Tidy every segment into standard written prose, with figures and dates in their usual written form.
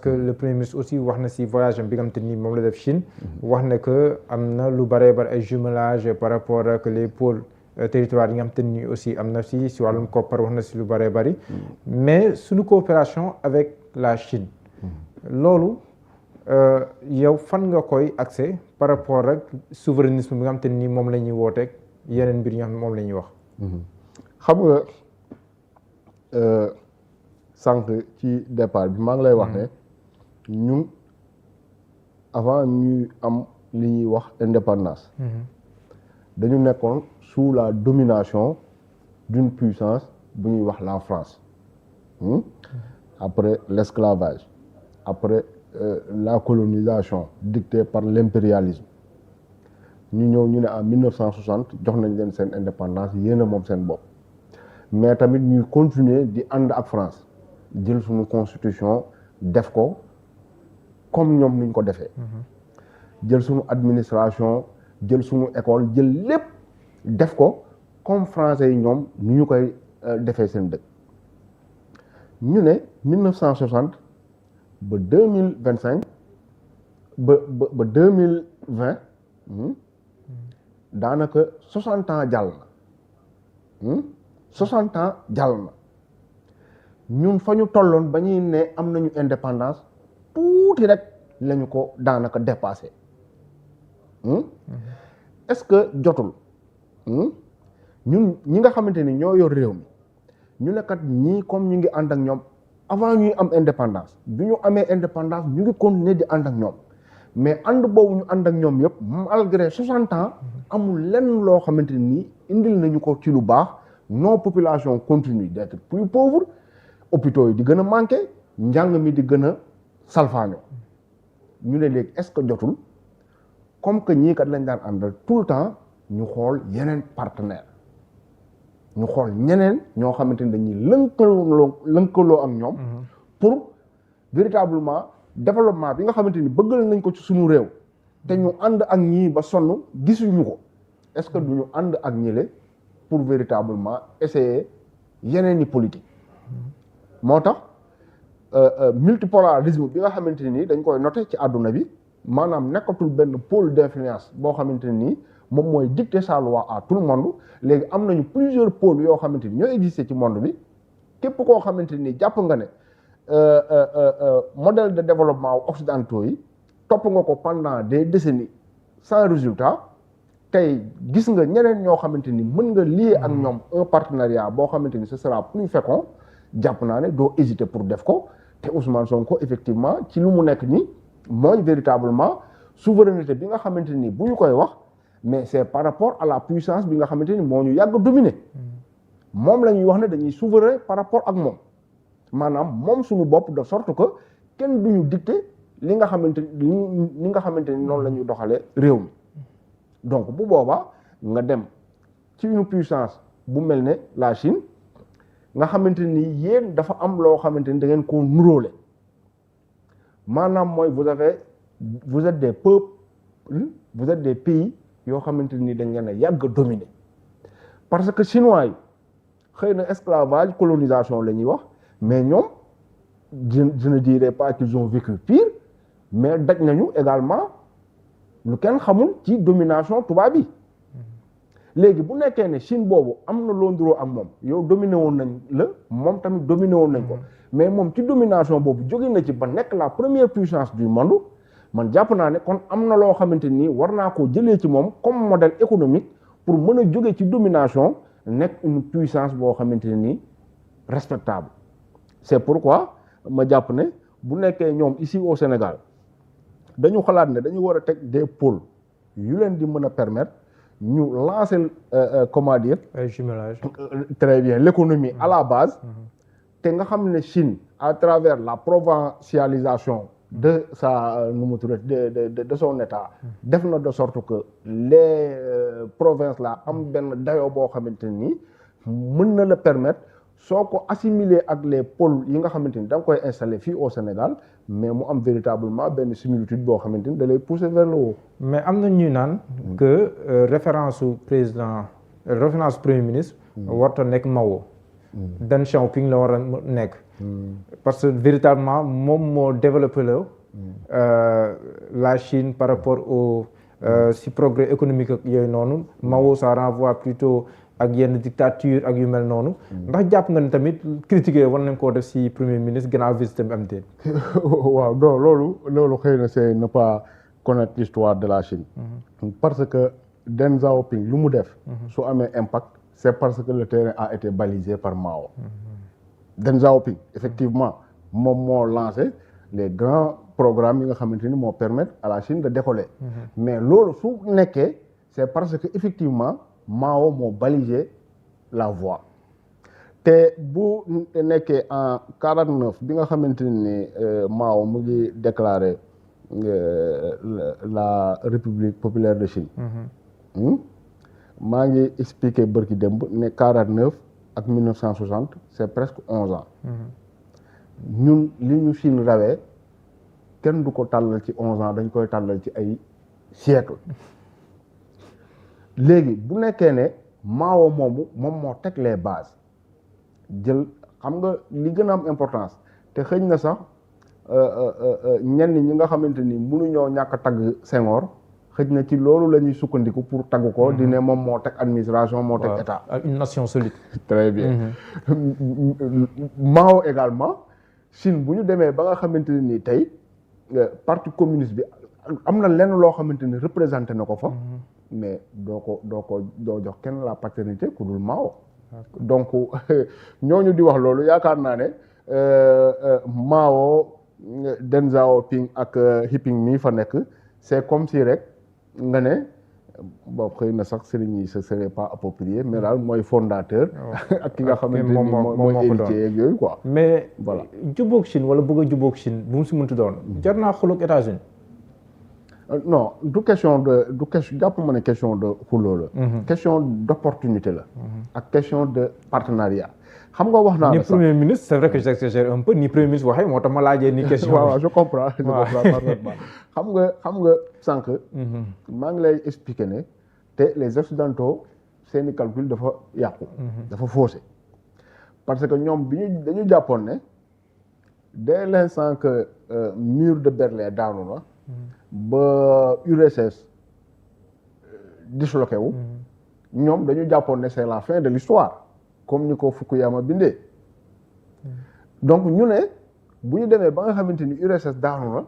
que le premier ministre aussi wax na si voyage am bi nga xam te ni moom la def Chine wax na que am na lu bare ay jumelage par rapport ak les pôles territoire yi nga xam te ni aussi am na si wàllum koppar wax na si lu bare bari mais suñu coopération avec la Chine loolu yow fan nga koy accès par rapport ak souverainisme bi nga xam te ni moom la ñuy wooteeg yeneen mbir yi nga xam ne moom la ñuy wax xam nga sànq ci départ bi maa ngi lay wax ne ñun avant ñuy am li ñuy wax indépendance dañu nekkoon sous la domination d'une puissance bu ñuy wax la France après l'esclavage après la colonisation dictée par l'impérialisme ñu ñëw ñu ne en 1960 jox nañ leen seen indépendance yéen a moom seen bopp mais tamit ñuy continuer di ànd ak France jël suñu constitution def ko comme ñoom nuñ ko defee jël suñu administration jël suñu école jël lépp def ko comme français yi ñoom nu ñu koy defee seen dëkk ñu ne 1960 ba 2025 ba 2020 daanaka 60 ans jàll na 60 ans jàll na ñun fa ñu tolloon ba ñuy ne am nañu indépendance tuuti rek lañu ko daanaka dépassé est-ce que jotul ñun ñi nga xamante ni ñoo yor réew mi ñu ne kat ñii comme ñu ngi ànd ak ñoom avant ñuy am indépendance bi ñu amee indépendance ñu ngi continuer di ànd ak ñoom mais ànd boobu ñu ànd ak ñoom yëpp malgré 60 ans amul lenn loo xamante ni indil nañu ko ci lu baax nos populations continuent d'être plus pauvres hôpitaux yi di gën a manqué njàng mi di gën a salfaañoo ñu ne léegi est-ce que jotul comme que ñii kat lañ daan àndal tout le temps ñu xool yeneen partenaire ñu xool ñeneen ñoo xamante ni dañuy lënkaloo ak ñoom pour véritablement développement bi nga xamante ni bëggal nañ ko ci suñu réew te ñu ànd ak ñii ba sonn gisuñu ko est-ce que duñu ànd ak ñile pour véritablement essayer yeneen i politique moo tax multipolarisme bi nga xamante ni dañ koy noter ci àdduna bi maanaam nekkatul benn pôle d'influence boo xamante ni moom mooy dicter sa loi à tout le monde léegi am nañu plusieurs pôles yoo xamante ni ñoo existé ci monde bi képp koo xamante ni jàpp nga ne modèle de développement occidentaux yi topp nga ko pendant des décennies sans résultat tey gis nga ñeneen ñoo xamante ni mën nga lier ak ñoom un partenariat boo xamante ni ce sera plus fécond jàpp naa ne doo hésiter pour def ko te Ousmane Sonko effectivement ci lu mu nekk nii mooy véritablement souveraineté bi nga xamante ni bu ñu koy wax mais c'est par rapport à la puissance bi nga xamante ni moo ñu yàgg dominer moom la ñuy wax ne dañuy souverain par rapport ak moom maanaam moom suñu bopp de sorte que kenn duñu dicter li nga xamante ni noonu la ñuy doxalee réew mi donc bu boobaa nga dem ci une puissance bu mel ne la Chine nga xamante ni yéen dafa am loo xamante ni da ngeen koo nuróole maanaam mooy vous êtes des peuples vous êtes des pays yoo xamante ni dañ leen a yàgg a dominer parce que chinois yi xëy na esclavage colonisation la ñuy wax mais ñoom je ne dirais pas qu'ils ont vécu pire mais daj nañu également lu kenn xamul ci domination tubaab bi léegi bu nekkee ne Chine boobu am na loo nduroo ak moom yow dominé woon nañ la moom tamit dominé woon nañ ko mais moom ci domination boobu jóge na ci ba nekk la première puissance du monde man jàpp naa ne kon am na loo xamante ni war naa koo jëlee ci moom comme modèle économique pour mën a jóge ci domination nekk une puissance boo xamante ni respectable c'est pourquoi ma jàpp ne bu nekkee ñoom ici au Sénégal dañu xalaat ne dañu war a teg des pôles yu leen di mën a permettre ñu lancer comment dire jumelage très bien l'économie à la base te nga xam ne Chine à travers la provincialisation de sa de son état def na de sorte que les provinces là am benn dayoo boo xamante ni mën na la permettre soo ko assimiler ak les pôles yi nga xamante ni da nga koy installer fii au Sénégal mais mu am véritablement benn similitude boo xamante ni da lay pousser vers le haut. mais am na ñuy naan que référence su premier ministre warta nekk Mao. Deng Xiaoping la war a nekk parce que véritablement moom moo développé la Chine par rapport au si progrès économique ak yooyu noonu. Mao ça renvoie plutôt ak yenn dictature ak yu mel noonu. ndax jàpp nga ni tamit critiquer war nañ koo def si premier ministre gannaaw visite bi am déet. waaw non loolu xëy na c'est ne pas connaître l'histoire de la Chine. parce que Deng Xiaoping lu mu def. su amee impact c'est parce que le terrain a été balisé par Mao. Deng Xiaoping effectivement moom moo lancé les grands programmes yi nga xamante ni moo permettre à la Chine de décoller. mais loolu su nekkee c'est parce que effectivement Mao moo balisé la voie. te bu nekkee en 49 bi nga xamante ni Mao mu ngi déclarer la République populaire de Chine. maa ngi expliqué bërki démb ne 49 ak 1960 c'est presque 11 ans. ñun li ñu Chine rawee kenn du ko tàllal ci 11 ans dañ koy tàllal ci ay siècle léegi bu nekkee ne Mao moom moo teg les bases jël xam nga li gën a am importance te xëñ na sax ñenn ñi nga xamante ni mënuñoo ñàkk a tagg Senghor xëj na ci loolu la ñuy sukkandiku pour tagg ko di ne moom moo teg administration moo teg état. une nation solide. très bien. Mao également Chine bu ñu demee ba nga xamante ne ni tey parti communiste bi am na lenn loo xamante ni représenté na ko fa. mais doo jox kenn la paternité ku dul Mao. donc ñooñu di wax loolu yaakaar naa ne Mao Deng Xiaoping ak Jinping mii fa nekk c'est comme si rek nga ne bon xëy na sax sëriñ yi ce serait pas approprié mais daal mooy fondateur. ak ki nga xamante ni mooy héritier ak yooyu quoi. mais voilà jubóog Chine wala bëgg a jubóog Chine bu mu si mënti doon. jar naa xulóog États-Unis. non du question jàpp ma ne question de xuloo la. question d'opportunité la. ak question de partenariat. xam nga wax naa la sax ni premier ministre c'est vrai que j'exagère un peu ni premier ministre waxee moo tax ma laajee ni question. waaw je comprends parfaitement. xam nga sànq. maa ngi lay expliquer ne te les occidentaux seeni calcul dafa yàqu. dafa faussé parce que ñoom dañu jàppoon ne dès l'instant que mur de Berlin daanu na. ba URSS disloqué wu. ñoom dañu jàppoon ne c'est la fin de l'histoire comme ni ko Fukuyama bindee. donc ñu ne bu ñu demee ba nga xamante ni URSS daanu na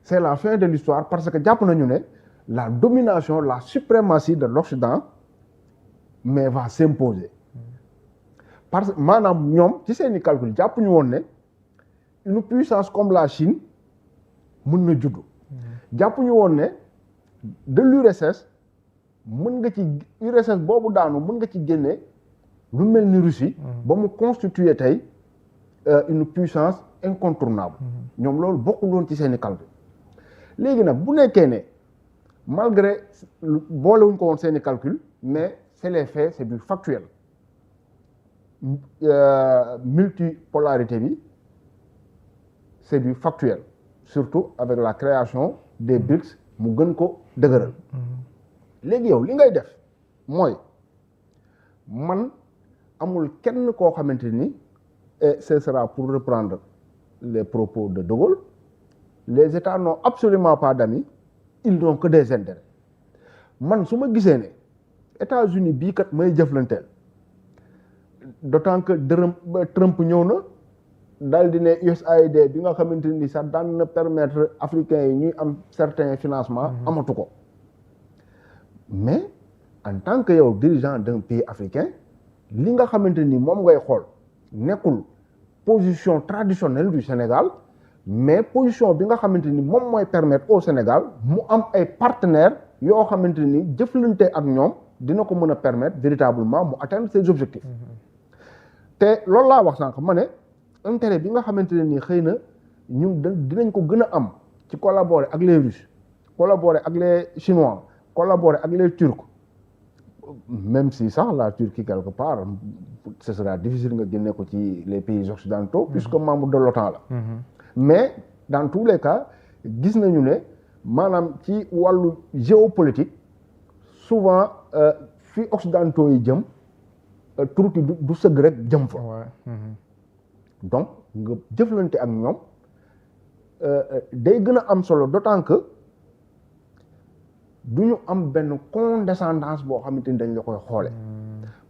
c'est la fin de l'histoire parce que jàpp nañu ne la domination la suprématie de l'Occident mais va s'imposer. parce que maanaam ñoom ci seeni calcul jàpp ñu woon ne une puissance comme la Chine mën na juddu. jàpp ñu woon ne de l'URSS mën nga ci URSS boobu daanu mën nga ci génne lu mel ni Russie. ba mu constituer tey une puissance incontournable. ñoom loolu bokkul woon ci seeni calcul. léegi nag bu nekkee ne malgré boolewuñ ko woon seeni calcul mais c'est les faits c'est du factuel. Multipolarité bi c'est du factuel surtout avec la création des BRICS mu gën ko dëgëral. léegi yow li ngay def mooy man amul kenn koo xamante ni et ce sera pour reprendre les propos de Gaulle les États n'ont absolument pas d'amis ils n'ont que des intérêts man su ma gisee ne États-Unis bii kat may jëflanteel d'autant que Trump ñëw na daal di ne USAID bi nga xamante ni sax daan na permettre africains yi ñuy am certains financements amatu ko mais en tant que yow dirigeant d'un pays africain li nga xamante ni moom ngay xool nekkul position traditionnelle du Sénégal mais position bi nga xamante ni moom mooy permettre au Sénégal mu am ay partenaires yoo xamante ni jëflante ak ñoom dina ko mën a permettre véritablement mu atteindre ses objectifs. te loolu laa wax sànq ma ne intérêt bi nga xamante ne nii xëy na ñun dinañ ko gën a am ci collaborer ak les Russes collaborer ak les Chinois collaborer ak les Turcs même si sax la Turquie quelque part ce sera difficile nga génne ko ci les pays occidentaux puisque membre de l'OTAN la mais dans tous les cas gis nañu ne maanaam ci wàllu géopolitique souvent fi occidentaux yi jëm Turquie du sëgg rek jëm fa donc nga jëflante ak ñoom day gën a am solo d'autant que du ñu am benn condescendance boo xamante ni dañ la koy xoole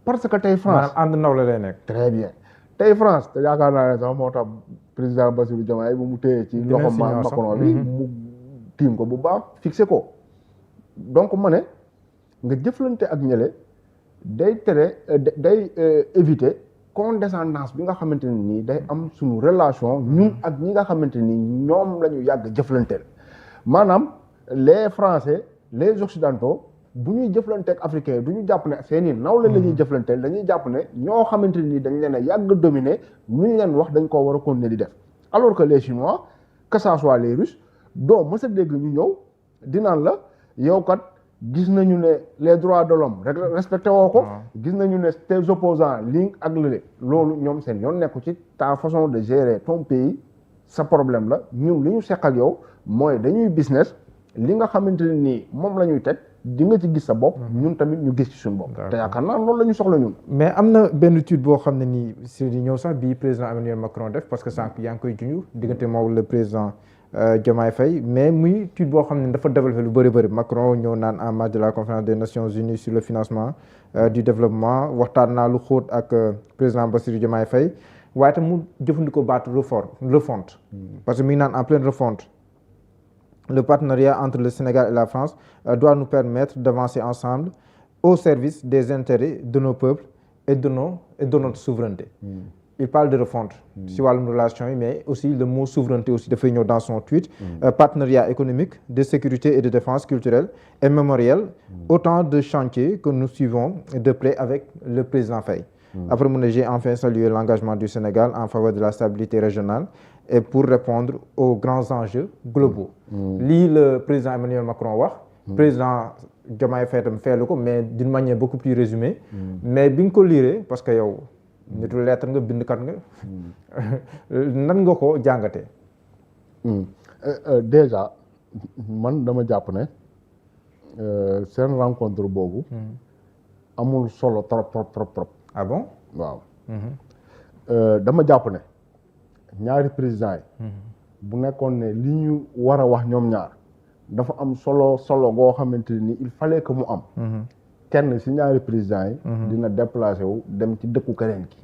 parce que tey France maanaam ànd ndaw la lay nekk. très bien tey France te yaakaar naa ne sax moo tax président Bassirou Diomaye bu mu téye ci loxo Macron bi mu tiim ko bu baax fixé ko donc ma ne nga jëflante ak ñële day day éviter condescendance bi nga xamante ne nii day am suñu relation ñun ak ñi nga xamante ni ñoom la ñu yàgg jëflanteel maanaam les Français les Occidentaux bu ñuy jëflante ak africains du ñu jàpp ne seeni naw la ñuy jëflanteel dañuy jàpp ne ñoo xamante ni dañ leen a yàgg dominer lu ñu leen wax dañ koo war a continuer di def alors que les Chinois que ça soit les Russes doo mës a dégg ñu ñëw dinaan la yow kat gis nañu ne les droits de l'homme respecté woo ko gis nañu ne tes opposants lii ak lële loolu ñoom seen yoon nekku ci ta façon de gérer ton pays sa problème la ñun li ñu seq ak yow mooy dañuy business li nga xamante ne nii moom la ñuy teg di nga ci gis sa bopp ñun tamit ñu gis ci suñu bopp te yaakaar naa loolu la ñu soxla ñun mais am na benn étude boo xam ne nii si di ñëw sax bii président Emmanuel Macron def parce que sànq yaa ngi koy junj diggante moom le président Diomaye Faye mais muy étude boo xam ne dafa développé lu bëri Macron ñëw naan en marge de la conférence des Nations Unies sur le financement du développement waxtaan naa lu xóot ak président Bassirou Diomaye Faye waaye tam mu jëfandikoo baatu refonte parce que mi ngi naan en pleine refonte le partenariat entre le Sénégal et la France doit nous permettre d'avancer ensemble au service des intérêts de nos peuples et de notre souveraineté. Il parle de refonte si wàllum relation yi mais aussi le mot souveraineté aussi dafay ñëw dans son tweet. Partenariat économique, de sécurité et de défense culturelle et mémorielle, autant de chantiers que nous suivons de près avec le président Faye. Après mu ne j'ai enfin salué l'engagement du Sénégal en faveur de la stabilité régionale et pour répondre aux grands enjeux globaux. Lii le président Emmanuel Macron wax. Président Diomaye Faye tam feelu ko mais d'une manière beaucoup plus résumée. mais bi nga ko liiree parce que yow nitu lettre nga bindkat nga. nan nga ko jàngatee. déjà man dama jàpp ne seen rencontre boobu. amul solo trop. ah bon waaw. dama jàpp ne ñaari président yi. bu nekkoon ne li ñu war a wax ñoom ñaar dafa am solo goo xamante ni il fallait que mu am. kenn ci ñaari président yi. dina déplacé wu dem ci dëkku keneen ki.